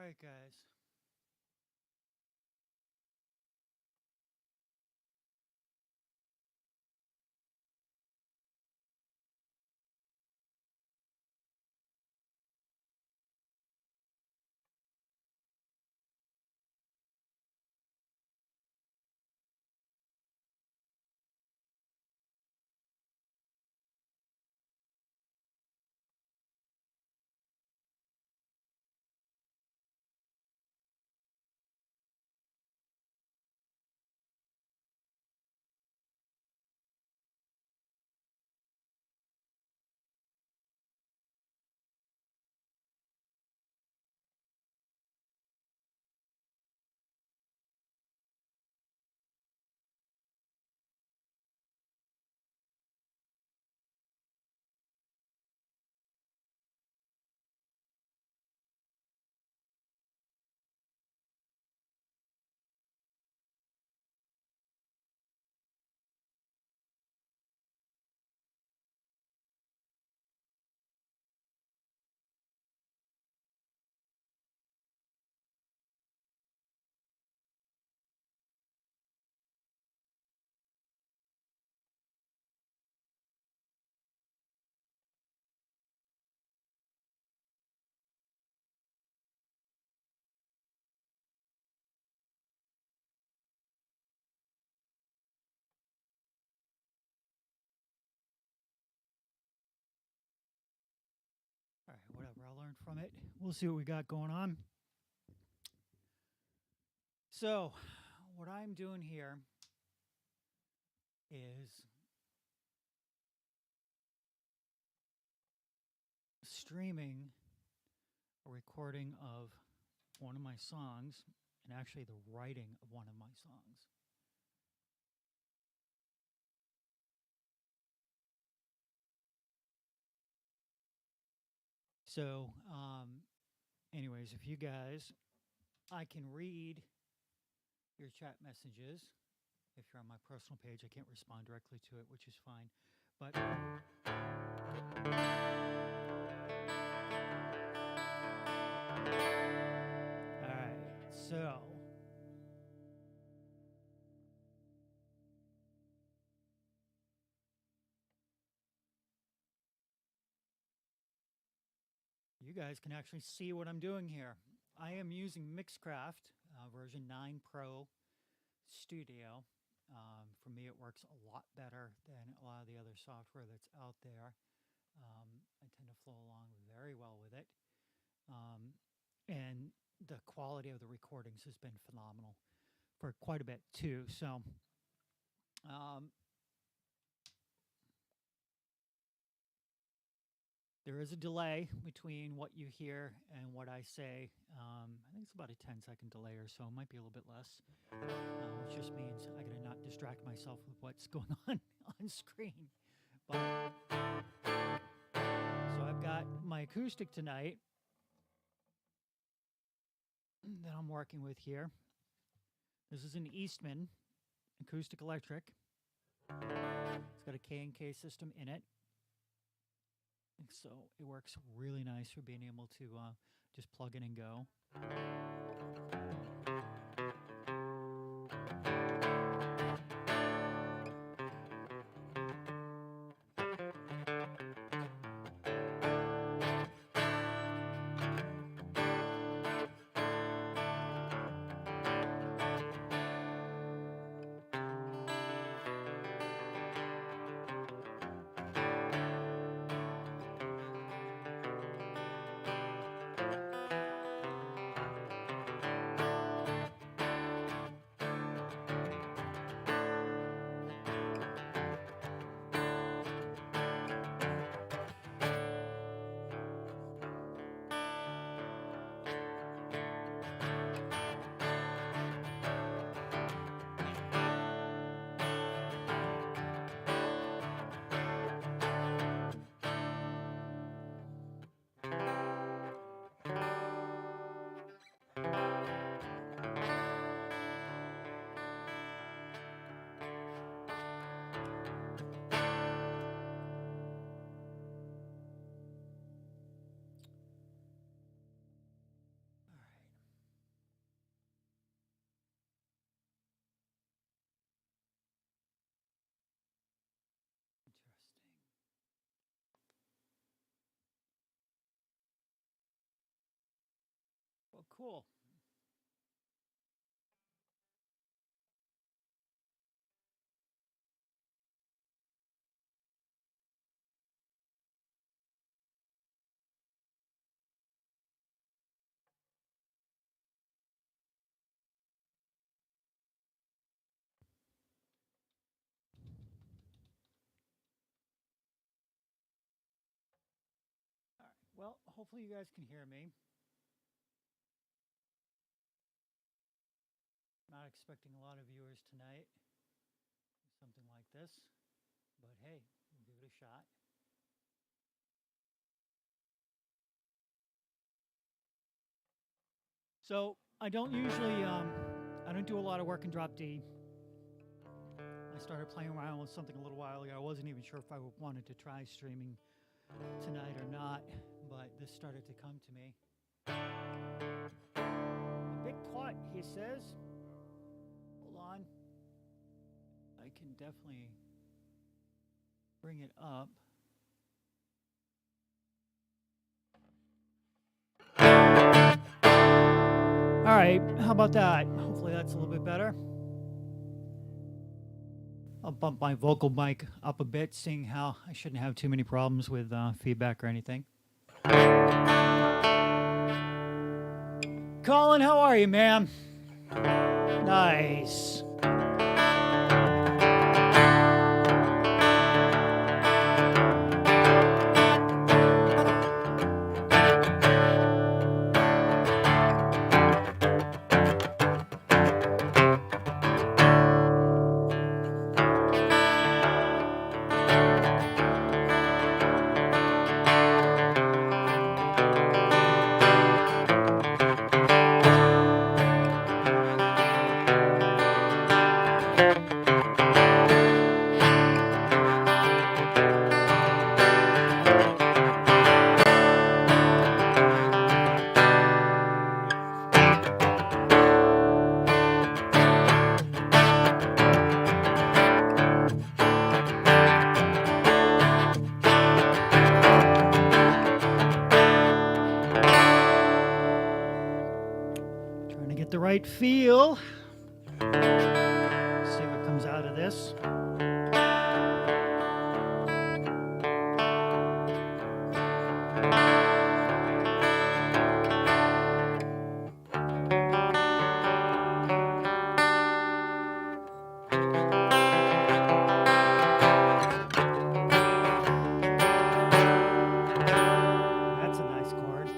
right, guys. All right, whatever. I learned from it. We'll see what we got going on. So, what I'm doing here is streaming a recording of one of my songs, and actually the writing of one of my songs. So, anyways, if you guys, I can read your chat messages. If you're on my personal page, I can't respond directly to it, which is fine. But all right, so you guys can actually see what I'm doing here. I am using Mixcraft version 9 Pro Studio. For me, it works a lot better than a lot of the other software that's out there. I tend to flow along very well with it. And the quality of the recordings has been phenomenal for quite a bit too. So, there is a delay between what you hear and what I say. I think it's about a 10-second delay or so. It might be a little bit less, which just means I gotta not distract myself with what's going on screen. But so I've got my acoustic tonight that I'm working with here. This is an Eastman acoustic electric. It's got a K&K system in it. So it works really nice for being able to just plug in and go. cool. All right. Well, hopefully you guys can hear me. Not expecting a lot of viewers tonight. Something like this. But hey, we'll give it a shot. So I don't usually, I don't do a lot of work in drop D. I started playing around with something a little while ago. I wasn't even sure if I wanted to try streaming tonight or not, but this started to come to me. A bit quiet, he says. Hold on. I can definitely bring it up. All right, how about that? Hopefully that's a little bit better. I'll bump my vocal mic up a bit, seeing how I shouldn't have too many problems with feedback or anything. Colin, how are you, man? Nice. The right feel. See what comes out of this. That's a nice chord.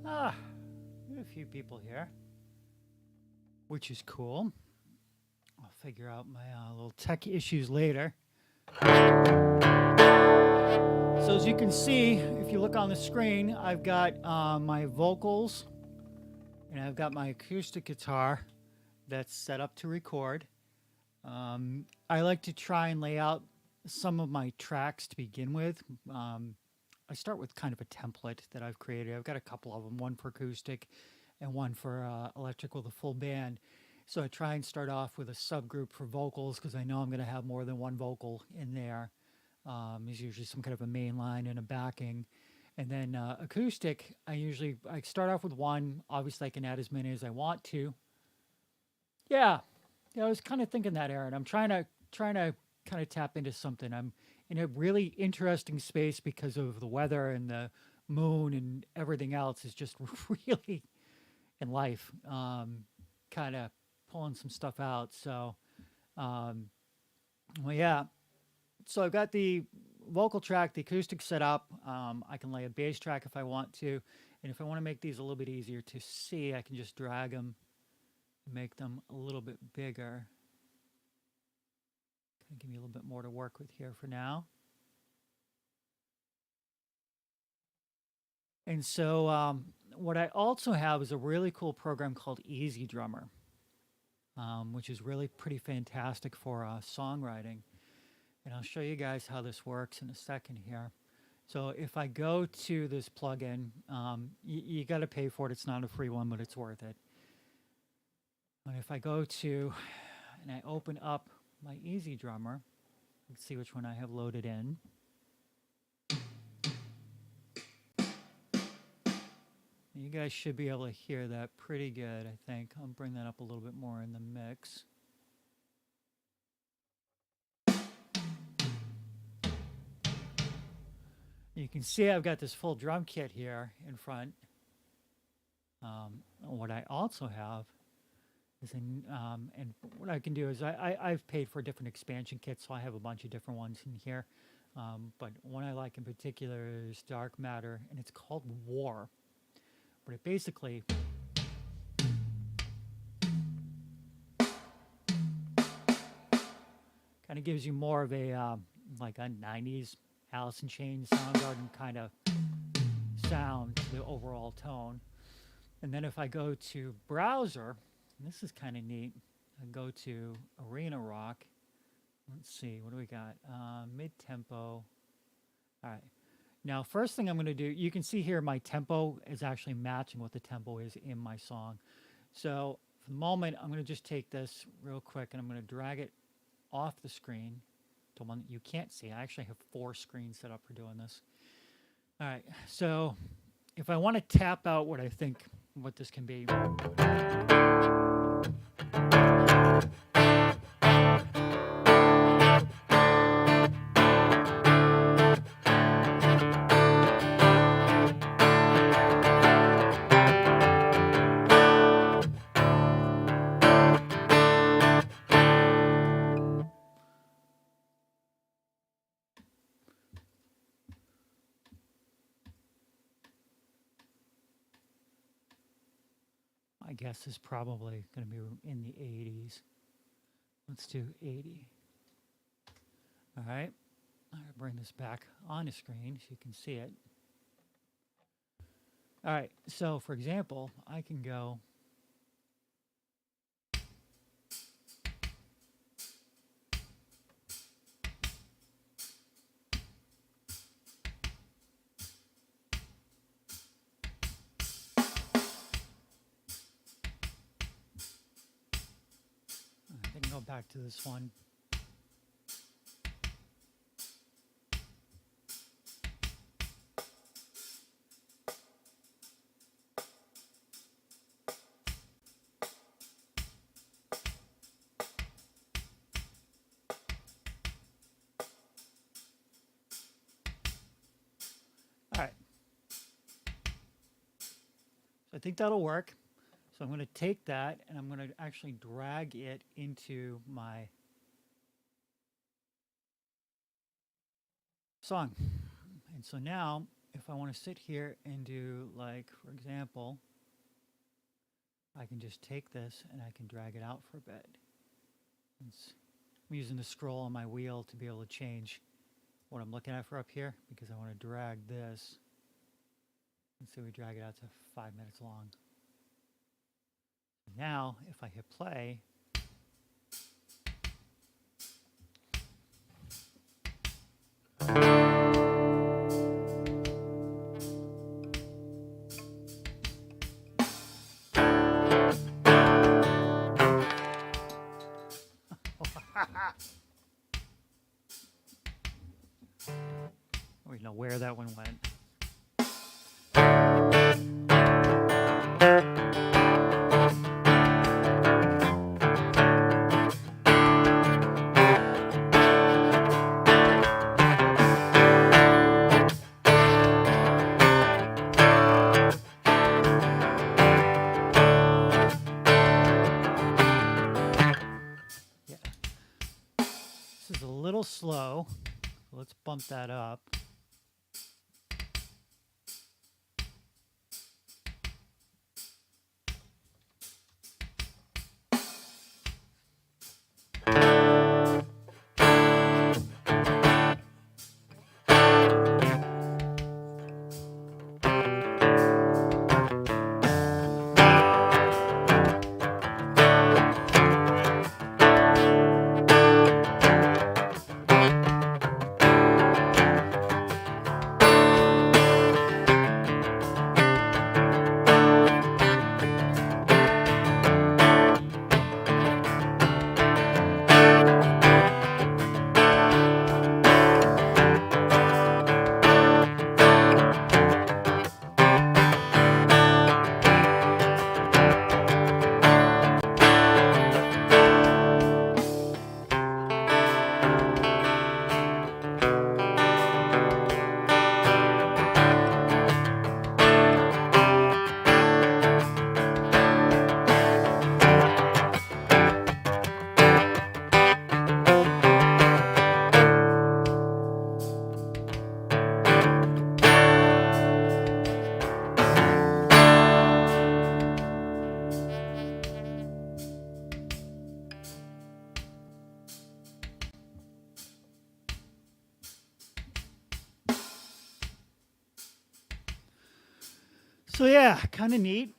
Ah, a few people here, which is cool. I'll figure out my little tech issues later. So as you can see, if you look on the screen, I've got my vocals and I've got my acoustic guitar that's set up to record. I like to try and lay out some of my tracks to begin with. I start with kind of a template that I've created. I've got a couple of them, one for acoustic and one for electric with a full band. So I try and start off with a subgroup for vocals because I know I'm going to have more than one vocal in there. There's usually some kind of a main line and a backing. And then acoustic, I start off with one. Obviously, I can add as many as I want to. Yeah, I was kind of thinking that, Aaron. I'm trying to kind of tap into something. I'm in a really interesting space because of the weather and the moon and everything else is just really in life. Kind of pulling some stuff out. So, well, yeah. So I've got the vocal track, the acoustic set up. I can lay a bass track if I want to. And if I want to make these a little bit easier to see, I can just drag them, make them a little bit bigger. Kind of give me a little bit more to work with here for now. And so what I also have is a really cool program called Easy Drummer, which is really pretty fantastic for songwriting. And I'll show you guys how this works in a second here. So if I go to this plugin, you got to pay for it. It's not a free one, but it's worth it. And if I go to, and I open up my Easy Drummer, let's see which one I have loaded in. You guys should be able to hear that pretty good, I think. I'll bring that up a little bit more in the mix. You can see I've got this full drum kit here in front. What I also have is, and what I can do is I've paid for different expansion kits, so I have a bunch of different ones in here. But one I like in particular is Dark Matter, and it's called War. But it basically kind of gives you more of a like a 90s Alice in Chains, Soundgarden kind of sound to the overall tone. And then if I go to browser, this is kind of neat. I go to Arena Rock. Let's see, what do we got? Mid-tempo. All right. Now, first thing I'm going to do, you can see here my tempo is actually matching what the tempo is in my song. So for the moment, I'm going to just take this real quick and I'm going to drag it off the screen to one that you can't see. I actually have 4 screens set up for doing this. All right, so if I want to tap out what I think what this can be. I guess is probably going to be in the 80s. Let's do 80. All right. I'll bring this back on the screen so you can see it. All right. So, for example, I can go. I can go back to this one. All right. So I think that'll work. So I'm going to take that and I'm going to actually drag it into my song. And so now, if I want to sit here and do, like, for example, I can just take this and I can drag it out for a bit. I'm using the scroll on my wheel to be able to change what I'm looking at for up here, because I want to drag this. And so we drag it out to 5 minutes long. Now, if I hit play, I don't know where that one went. This is a little slow. Let's bump that up. So yeah, kind of neat.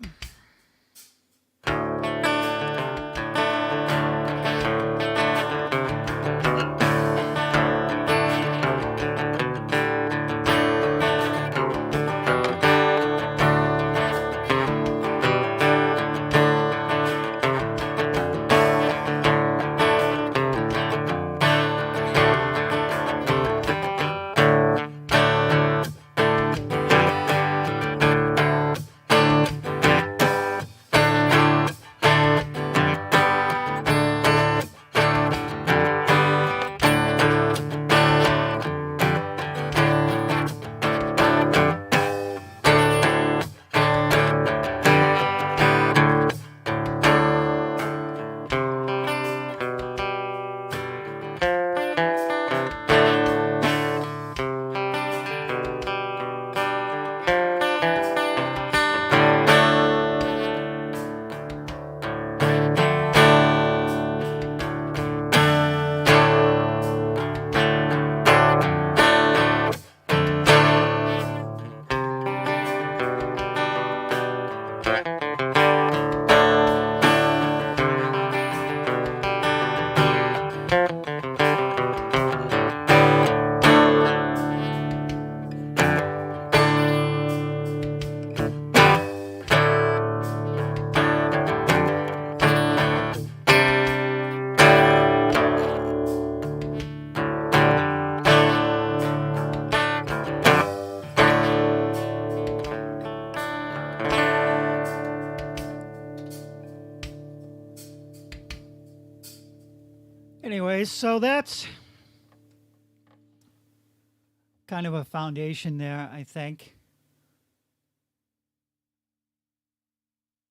Anyways, so that's kind of a foundation there, I think.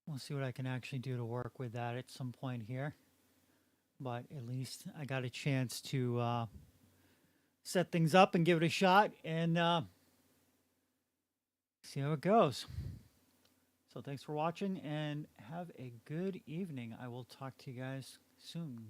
We'll see what I can actually do to work with that at some point here. But at least I got a chance to set things up and give it a shot. And see how it goes. So thanks for watching and have a good evening. I will talk to you guys soon.